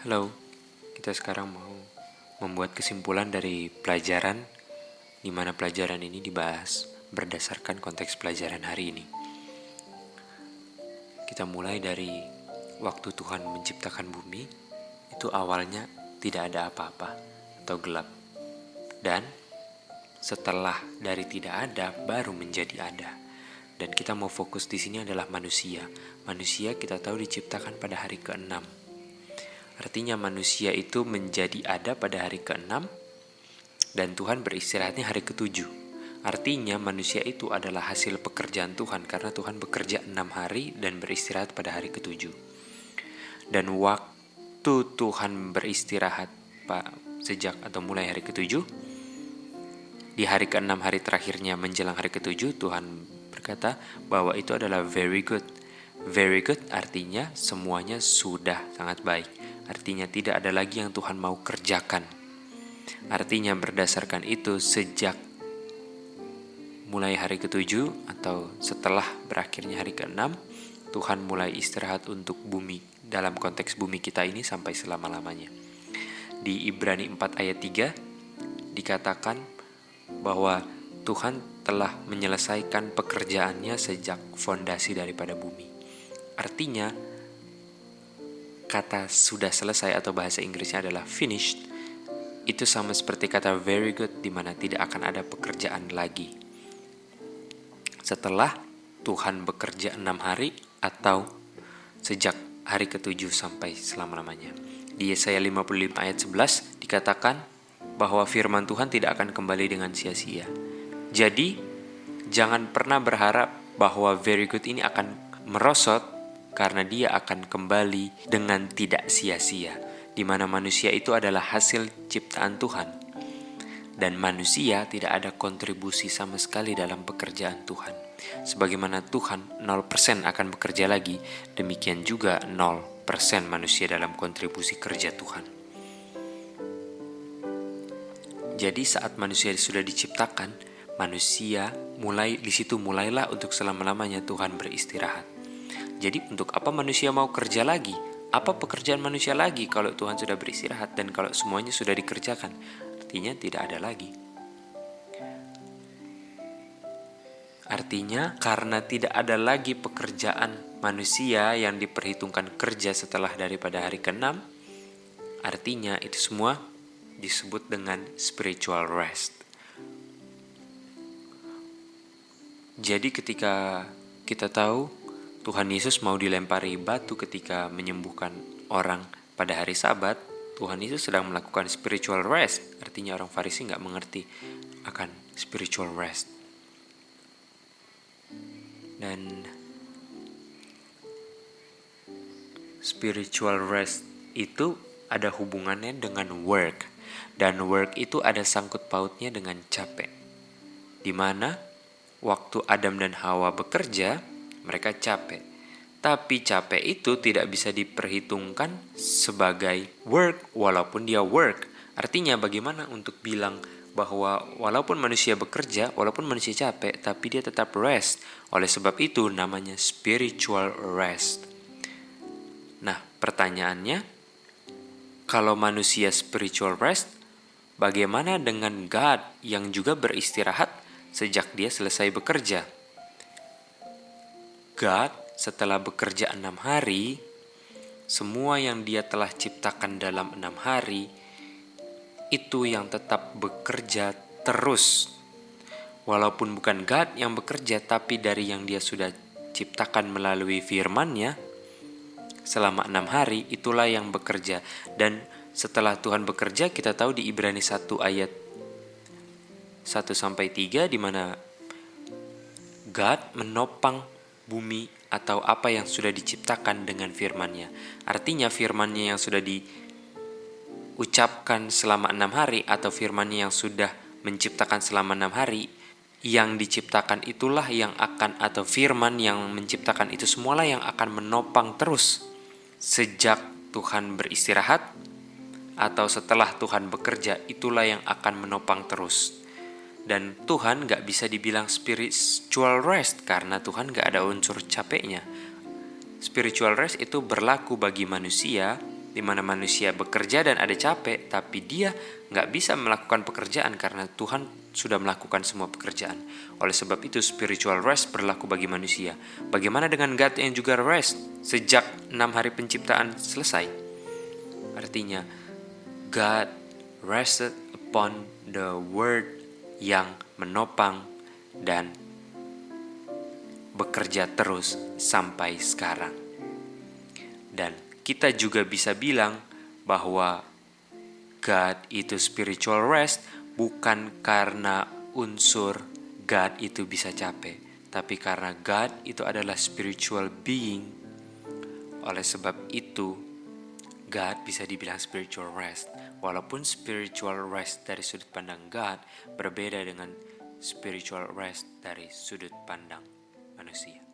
Halo, kita sekarang mau membuat kesimpulan dari pelajaran di mana pelajaran ini dibahas berdasarkan konteks pelajaran hari ini. Kita mulai dari waktu Tuhan menciptakan bumi, itu awalnya tidak ada apa-apa atau gelap. Dan setelah dari tidak ada baru menjadi ada. Dan kita mau fokus di sini adalah manusia. Manusia kita tahu diciptakan pada hari ke-6. Artinya manusia itu menjadi ada pada hari ke-6 dan Tuhan beristirahatnya hari ke-7. Artinya manusia itu adalah hasil pekerjaan Tuhan karena Tuhan bekerja 6 hari dan beristirahat pada hari ke-7. Dan waktu Tuhan beristirahat sejak atau mulai hari ke-7, di hari ke-6 hari terakhirnya menjelang hari ke-7, Tuhan berkata bahwa itu adalah very good. Very good artinya semuanya sudah sangat baik. Artinya tidak ada lagi yang Tuhan mau kerjakan. Artinya berdasarkan itu sejak mulai hari ke-7 atau setelah berakhirnya hari ke-6, Tuhan mulai istirahat untuk bumi. Dalam konteks bumi kita ini sampai selama-lamanya. Di Ibrani 4 ayat 3 dikatakan bahwa Tuhan telah menyelesaikan pekerjaannya sejak fondasi daripada bumi. Artinya kata sudah selesai atau bahasa Inggrisnya adalah finished, itu sama seperti kata very good di mana tidak akan ada pekerjaan lagi. Setelah Tuhan bekerja 6 hari atau sejak hari ke-7 sampai selama-lamanya. Di Yesaya 55 ayat 11 dikatakan bahwa firman Tuhan tidak akan kembali dengan sia-sia. Jadi jangan pernah berharap bahwa very good ini akan merosot karena dia akan kembali dengan tidak sia-sia, di mana manusia itu adalah hasil ciptaan Tuhan. Dan manusia tidak ada kontribusi sama sekali dalam pekerjaan Tuhan. Sebagaimana Tuhan 0% akan bekerja lagi, demikian juga 0% manusia dalam kontribusi kerja Tuhan. Jadi saat manusia sudah diciptakan, manusia di situ mulailah untuk selama-lamanya Tuhan beristirahat. Jadi untuk apa manusia mau kerja lagi? Apa pekerjaan manusia lagi kalau Tuhan sudah beristirahat dan kalau semuanya sudah dikerjakan? Artinya tidak ada lagi. Artinya karena tidak ada lagi pekerjaan manusia yang diperhitungkan kerja setelah daripada hari ke-6, artinya itu semua disebut dengan spiritual rest. Jadi ketika kita tahu Tuhan Yesus mau dilempari batu ketika menyembuhkan orang pada hari Sabat, Tuhan Yesus sedang melakukan spiritual rest. Artinya orang Farisi gak mengerti akan spiritual rest. Dan spiritual rest itu ada hubungannya dengan work. Dan work itu ada sangkut pautnya dengan capek. Dimana waktu Adam dan Hawa bekerja, mereka capek. Tapi capek itu tidak bisa diperhitungkan sebagai work walaupun dia work. Artinya bagaimana untuk bilang bahwa walaupun manusia bekerja, walaupun manusia capek, tapi dia tetap rest. Oleh sebab itu namanya spiritual rest. Nah, pertanyaannya, kalau manusia spiritual rest, bagaimana dengan God yang juga beristirahat sejak dia selesai bekerja? God setelah bekerja 6 hari, semua yang dia telah ciptakan dalam 6 hari, itu yang tetap bekerja terus. Walaupun bukan God yang bekerja, tapi dari yang dia sudah ciptakan melalui firman-Nya, selama 6 hari, itulah yang bekerja. Dan setelah Tuhan bekerja, kita tahu di Ibrani 1 ayat 1-3, di mana God menopang bumi atau apa yang sudah diciptakan dengan firman-Nya. Artinya firman-Nya yang sudah diucapkan selama 6 hari atau firman-Nya yang sudah menciptakan selama 6 hari, yang diciptakan itulah yang akan, atau firman yang menciptakan itu semualah yang akan menopang terus sejak Tuhan beristirahat atau setelah Tuhan bekerja, itulah yang akan menopang terus. Dan Tuhan gak bisa dibilang spiritual rest karena Tuhan gak ada unsur capeknya. Spiritual rest itu berlaku bagi manusia di mana manusia bekerja dan ada capek, tapi dia nggak bisa melakukan pekerjaan karena Tuhan sudah melakukan semua pekerjaan. Oleh sebab itu spiritual rest berlaku bagi manusia. Bagaimana dengan God yang juga rest sejak 6 hari penciptaan selesai? Artinya God rested upon the word yang menopang dan bekerja terus sampai sekarang. Dan kita juga bisa bilang bahwa God itu spiritual rest bukan karena unsur God itu bisa capek, tapi karena God itu adalah spiritual being. Oleh sebab itu God bisa dibilang spiritual rest, walaupun spiritual rest dari sudut pandang God berbeda dengan spiritual rest dari sudut pandang manusia.